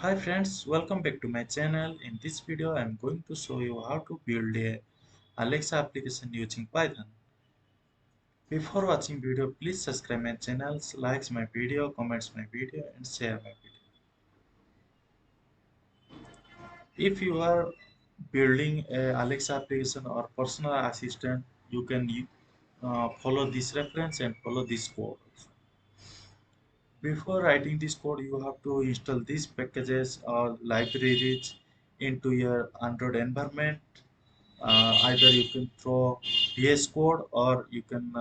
Hi friends, welcome back to my channel. In this video, I am going to show you how to build a Alexa application using Python. Before watching video, please subscribe my channel, likes my video, comments my video, and share my video. If you are building a Alexa application or personal assistant, you can follow this reference and follow this code. Before writing this code, you have to install these packages or libraries into your Android environment. Either you can throw VS Code or you can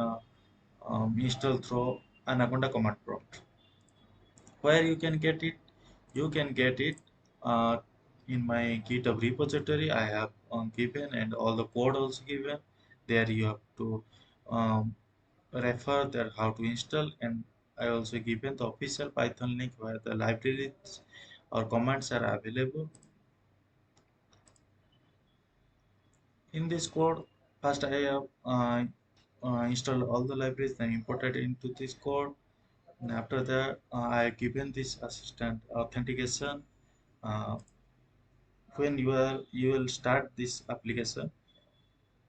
install through Anaconda command prompt. Where you can get it? You can get it uh, in my GitHub repository. I have given and all the code also given. There you have to um, refer there how to install, and I also given the official Python link where the libraries or commands are available. In this code, first I have installed all the libraries, then imported into this code, and after that I have given this assistant authentication. uh, when you will start this application,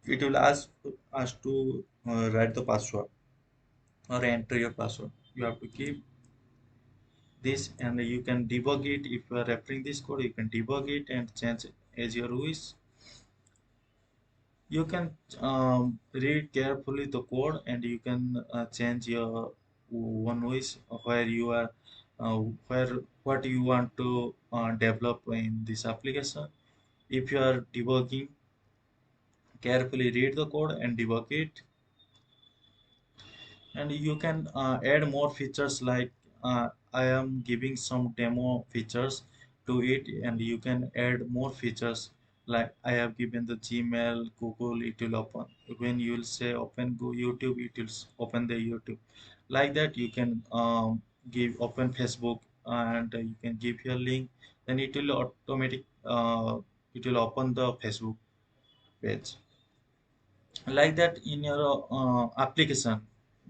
it will ask us to write the password or enter your password. You have to keep this, and you can debug it. If you are referring this code, you can debug it and change it as your wish. You can read carefully the code, and you can change your one wish where you are where what you want to develop in this application. If you are debugging, carefully read the code and debug it. And you can add more features, like I am giving some demo features to it, and you can add more features. Like I have given the Gmail, Google, it will open. When you will say open go YouTube, it will open the YouTube. Like that you can give open Facebook, and you can give your link, then it will it will open the Facebook page. Like that in your application,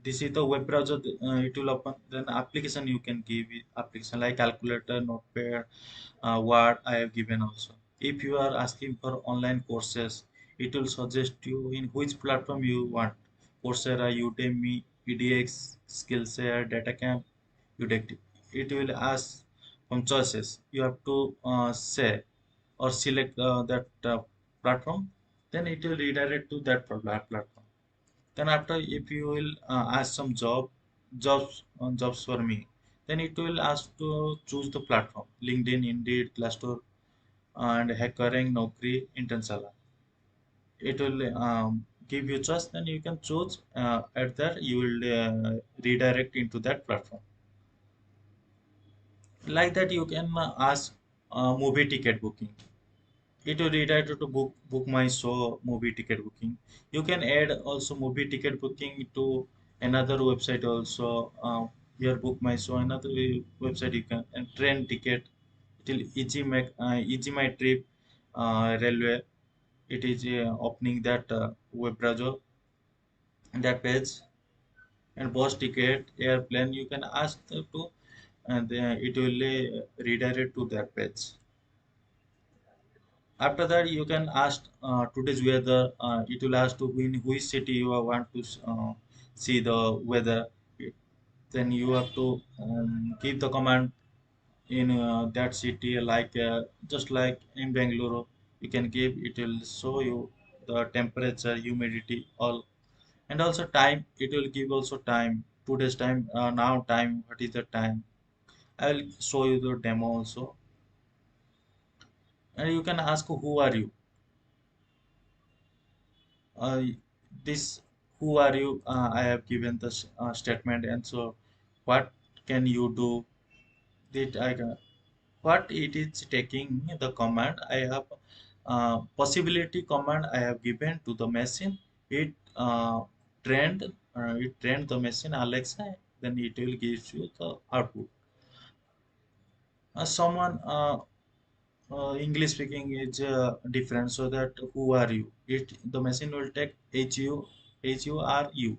this is the web browser, it will open. Then application, you can give it application like calculator, notepad, word I have given also. If you are asking for online courses, it will suggest you in which platform you want: Coursera, Udemy, edx, Skillshare, Datacamp, Udacity. It will ask from choices. You have to say or select that platform, then it will redirect to that platform. Then after, if you will ask some jobs for me, then it will ask to choose the platform: LinkedIn, Indeed, Glassdoor, and Hackering, Naukri, Internsala. It will give you choice, then you can choose. At that you will redirect into that platform. Like that you can ask movie ticket booking. It will redirect you to book my show movie ticket booking. You can add also movie ticket booking to another website also. Here book my show, another website you can, and train ticket. It will easy my trip, railway. It is opening that web browser, that page. And bus ticket, airplane, you can ask to, and it will redirect to that page. After that, you can ask today's weather. It will ask to in which city you want to see the weather. Then you have to give the command in that city, like just like in Bangalore. You can give, it will show you the temperature, humidity, all. And also time, it will give also time, today's time, now time, what is the time. I will show you the demo also. And you can ask who are you. uh, this who are you, I have given the statement. And so what can you do, that what it is taking the command I have, possibility command I have given to the machine. It trained the machine Alexa, then it will give you the output. Someone English speaking is different, so that who are you? It the machine will take HURU.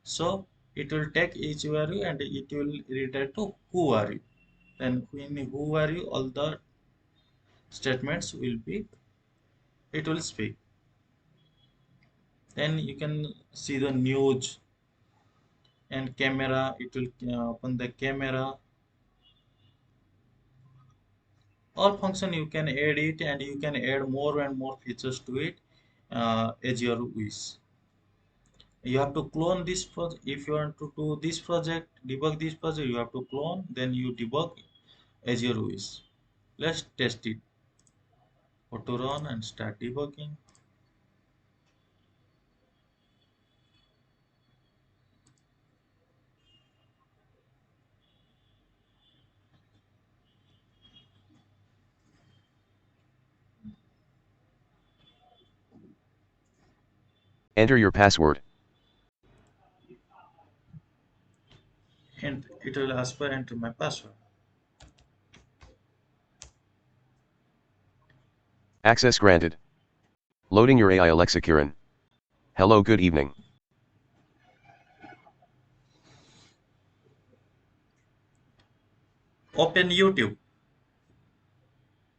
So it will take HURU and it will return to who are you. Then when who are you, all the statements will be, it will speak. Then you can see the news and camera, it will open the camera. All function you can add it, and you can add more and more features to it as your wish. You have to clone this project. If you want to do this project, debug this project, you have to clone, then you debug as your wish. Let's test it. Auto run and start debugging. Enter your password. And it will ask for enter my password. Access granted. Loading your AI Alexa Kiran. Hello, good evening. Open YouTube.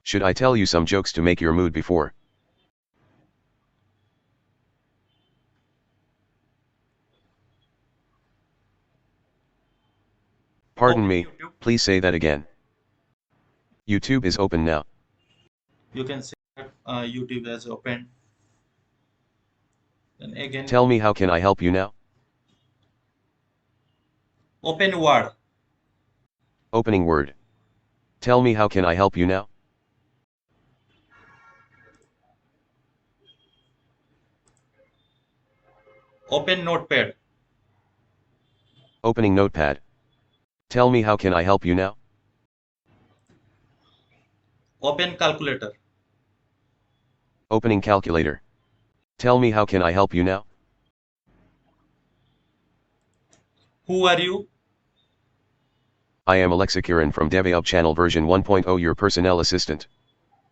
Should I tell you some jokes to make your mood before? Pardon Open me, YouTube. please say that again. YouTube is open now. You can see that YouTube has opened. Then again, Tell me how can I help you now? open Word. Opening Word. Tell me how can I help you now? Open Notepad. Opening Notepad. Tell me how can I help you now? Open Calculator. Opening Calculator. Tell me how can I help you now? Who are you? I am Alexa Kiran from DevOps Channel version 1.0, your personnel assistant.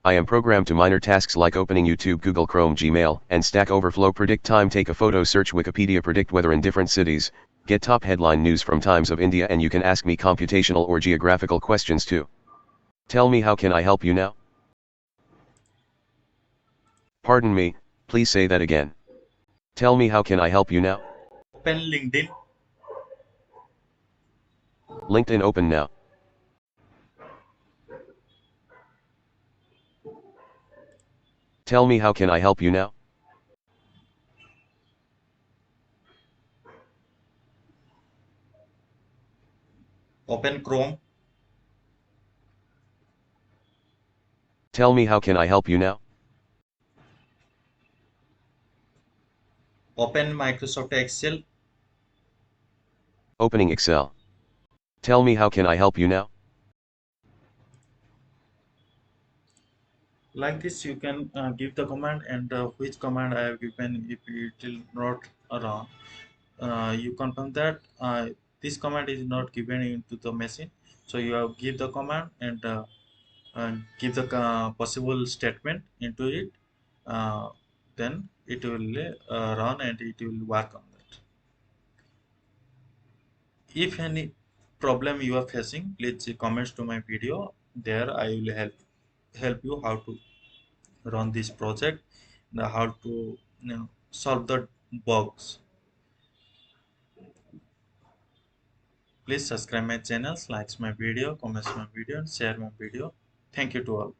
I am programmed to minor tasks like opening YouTube, Google Chrome, Gmail, and Stack Overflow. Predict time, take a photo, search Wikipedia, predict weather in different cities, get top headline news from Times of India, and you can ask me computational or geographical questions too. Tell me how can I help you now? Pardon me, please say that again. Tell me how can I help you now? Open LinkedIn. LinkedIn open now. Tell me how can I help you now? Open Chrome. Tell me how can I help you now? Open Microsoft Excel. Opening Excel. Tell me how can I help you now? Like this, you can give the command, and which command I have given, if it will not run, you confirm that this command is not given into the machine. So you have give the command, and give the possible statement into it. Then it will run, and it will work on that. If any problem you are facing, please comments to my video. There I will help you how to run this project, how to solve the bugs. Please subscribe my channel, likes my video, comments my video, and share my video. Thank you to all.